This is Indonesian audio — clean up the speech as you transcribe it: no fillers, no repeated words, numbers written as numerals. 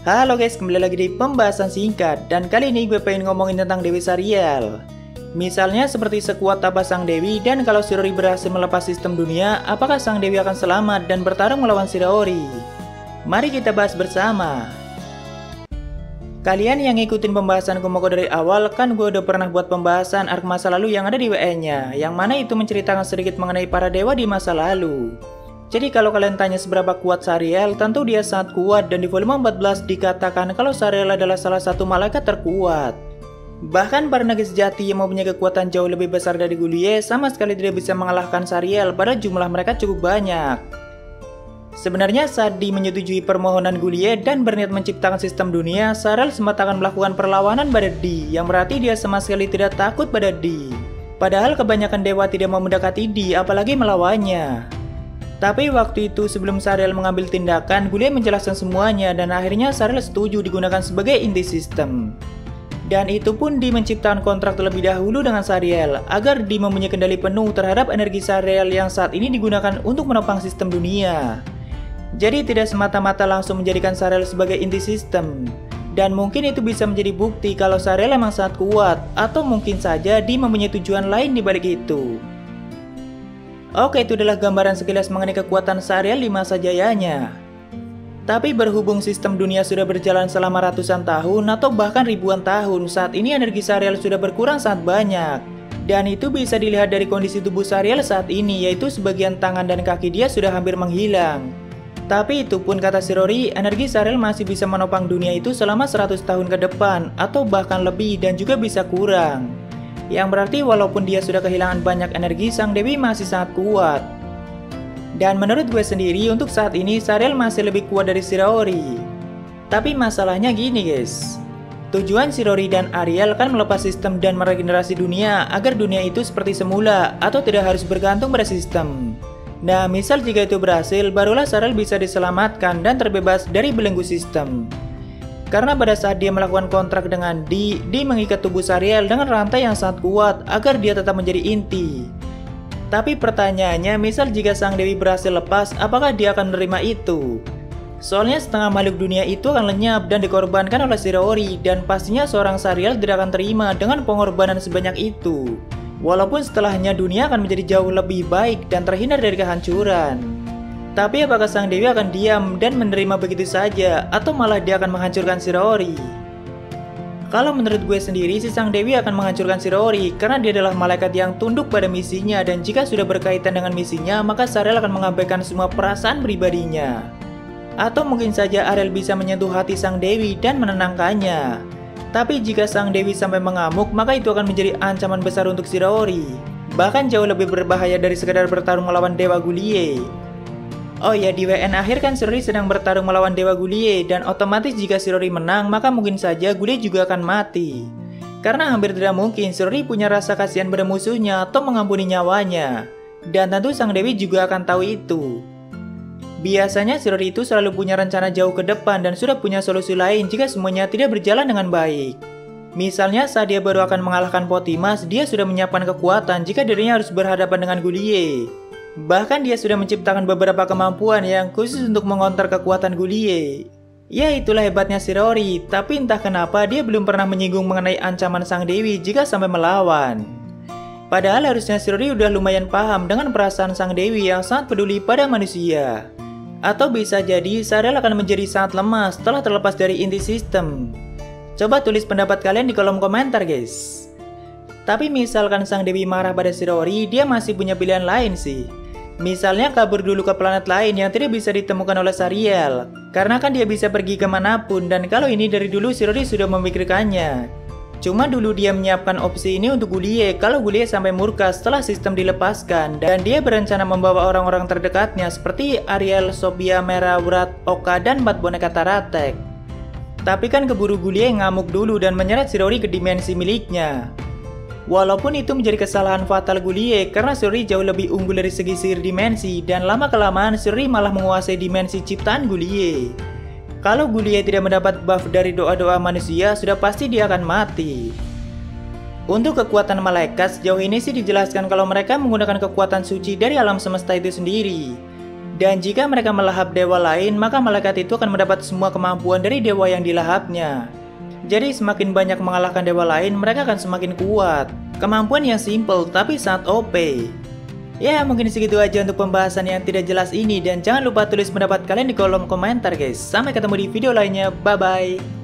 Halo guys, kembali lagi di pembahasan singkat. Dan kali ini gue pengen ngomongin tentang Dewi Sariel. Misalnya seperti sekuat apa sang Dewi, dan kalau Shirori berhasil melepas sistem dunia, apakah sang Dewi akan selamat dan bertarung melawan Shirori? Mari kita bahas bersama. Kalian yang ngikutin pembahasan Kumoko dari awal, kan gue udah pernah buat pembahasan arc masa lalu yang ada di WN-nya, yang mana itu menceritakan sedikit mengenai para dewa di masa lalu. Jadi kalau kalian tanya seberapa kuat Sariel, tentu dia sangat kuat, dan di volume 14 dikatakan kalau Sariel adalah salah satu malaikat terkuat. Bahkan para naga sejati yang mempunyai kekuatan jauh lebih besar dari Gulie sama sekali tidak bisa mengalahkan Sariel, pada jumlah mereka cukup banyak. Sebenarnya saat Di menyetujui permohonan Gulie dan berniat menciptakan sistem dunia, Sariel sempat akan melakukan perlawanan pada Di, yang berarti dia sama sekali tidak takut pada Di. Padahal kebanyakan dewa tidak mau mendekati Di, apalagi melawannya. Tapi waktu itu sebelum Sariel mengambil tindakan, Gulie menjelaskan semuanya dan akhirnya Sariel setuju digunakan sebagai inti sistem. Dan itu pun Di menciptakan kontrak terlebih dahulu dengan Sariel agar Di mempunyai kendali penuh terhadap energi Sariel yang saat ini digunakan untuk menopang sistem dunia. Jadi tidak semata-mata langsung menjadikan Sariel sebagai inti sistem. Dan mungkin itu bisa menjadi bukti kalau Sariel emang sangat kuat, atau mungkin saja Di mempunyai tujuan lain di balik itu. Oke, itu adalah gambaran sekilas mengenai kekuatan Sariel di masa jayanya. Tapi berhubung sistem dunia sudah berjalan selama ratusan tahun atau bahkan ribuan tahun, saat ini energi Sariel sudah berkurang sangat banyak. Dan itu bisa dilihat dari kondisi tubuh Sariel saat ini, yaitu sebagian tangan dan kaki dia sudah hampir menghilang. Tapi itu pun kata Shirori, energi Sariel masih bisa menopang dunia itu selama 100 tahun ke depan, atau bahkan lebih, dan juga bisa kurang. Yang berarti walaupun dia sudah kehilangan banyak energi, sang Dewi masih sangat kuat. Dan menurut gue sendiri, untuk saat ini Sariel masih lebih kuat dari Shirori. Tapi masalahnya gini guys, tujuan Shirori dan Ariel kan melepas sistem dan meregenerasi dunia agar dunia itu seperti semula atau tidak harus bergantung pada sistem. Nah, misal jika itu berhasil, barulah Sariel bisa diselamatkan dan terbebas dari belenggu sistem. Karena pada saat dia melakukan kontrak dengan Di mengikat tubuh Sariel dengan rantai yang sangat kuat agar dia tetap menjadi inti. Tapi pertanyaannya, misal jika sang Dewi berhasil lepas, apakah dia akan menerima itu? Soalnya setengah makhluk dunia itu akan lenyap dan dikorbankan oleh Shirori, dan pastinya seorang Sariel tidak akan terima dengan pengorbanan sebanyak itu. Walaupun setelahnya dunia akan menjadi jauh lebih baik dan terhindar dari kehancuran. Tapi apakah sang Dewi akan diam dan menerima begitu saja, atau malah dia akan menghancurkan Shirori? Kalau menurut gue sendiri, si sang Dewi akan menghancurkan Shirori karena dia adalah malaikat yang tunduk pada misinya, dan jika sudah berkaitan dengan misinya, maka Sariel akan mengabaikan semua perasaan pribadinya. Atau mungkin saja Ariel bisa menyentuh hati sang Dewi dan menenangkannya. Tapi jika sang Dewi sampai mengamuk, maka itu akan menjadi ancaman besar untuk Shirori. Bahkan jauh lebih berbahaya dari sekedar bertarung melawan Dewa Gulie. Oh ya, di WN akhir kan Shirori sedang bertarung melawan Dewa Gulie, dan otomatis jika Shirori menang, maka mungkin saja Gulie juga akan mati. Karena hampir tidak mungkin Shirori punya rasa kasihan pada musuhnya atau mengampuni nyawanya. Dan tentu sang Dewi juga akan tahu itu. Biasanya Shirori itu selalu punya rencana jauh ke depan dan sudah punya solusi lain jika semuanya tidak berjalan dengan baik. Misalnya saat dia baru akan mengalahkan Potimas, dia sudah menyiapkan kekuatan jika dirinya harus berhadapan dengan Gulie. Bahkan dia sudah menciptakan beberapa kemampuan yang khusus untuk mengonter kekuatan Gulie. Ya, itulah hebatnya Shirori, tapi entah kenapa dia belum pernah menyinggung mengenai ancaman sang Dewi jika sampai melawan. Padahal harusnya Shirori udah lumayan paham dengan perasaan sang Dewi yang sangat peduli pada manusia. Atau bisa jadi Sariel akan menjadi sangat lemah setelah terlepas dari inti sistem. Coba tulis pendapat kalian di kolom komentar guys. Tapi misalkan sang Dewi marah pada Shirori, dia masih punya pilihan lain sih. Misalnya kabur dulu ke planet lain yang tidak bisa ditemukan oleh Sariel. Karena kan dia bisa pergi kemanapun, dan kalau ini dari dulu Shirori sudah memikirkannya. Cuma dulu dia menyiapkan opsi ini untuk Gulie kalau Gulie sampai murka setelah sistem dilepaskan. Dan dia berencana membawa orang-orang terdekatnya seperti Ariel, Sophia, Mera, Wrath, Oka, dan 4 boneka Taratek. Tapi kan keburu Gulie ngamuk dulu dan menyeret Shirori ke dimensi miliknya. Walaupun itu menjadi kesalahan fatal Gulie karena Shirori jauh lebih unggul dari segi sihir dimensi, dan lama-kelamaan Shirori malah menguasai dimensi ciptaan Gulie. Kalau Gulie tidak mendapat buff dari doa-doa manusia, sudah pasti dia akan mati. Untuk kekuatan malaikat, sejauh ini sih dijelaskan kalau mereka menggunakan kekuatan suci dari alam semesta itu sendiri. Dan jika mereka melahap dewa lain, maka malaikat itu akan mendapat semua kemampuan dari dewa yang dilahapnya. Jadi semakin banyak mengalahkan dewa lain, mereka akan semakin kuat. Kemampuan yang simple tapi sangat OP. Ya, mungkin segitu aja untuk pembahasan yang tidak jelas ini. Dan jangan lupa tulis pendapat kalian di kolom komentar guys. Sampai ketemu di video lainnya, bye-bye.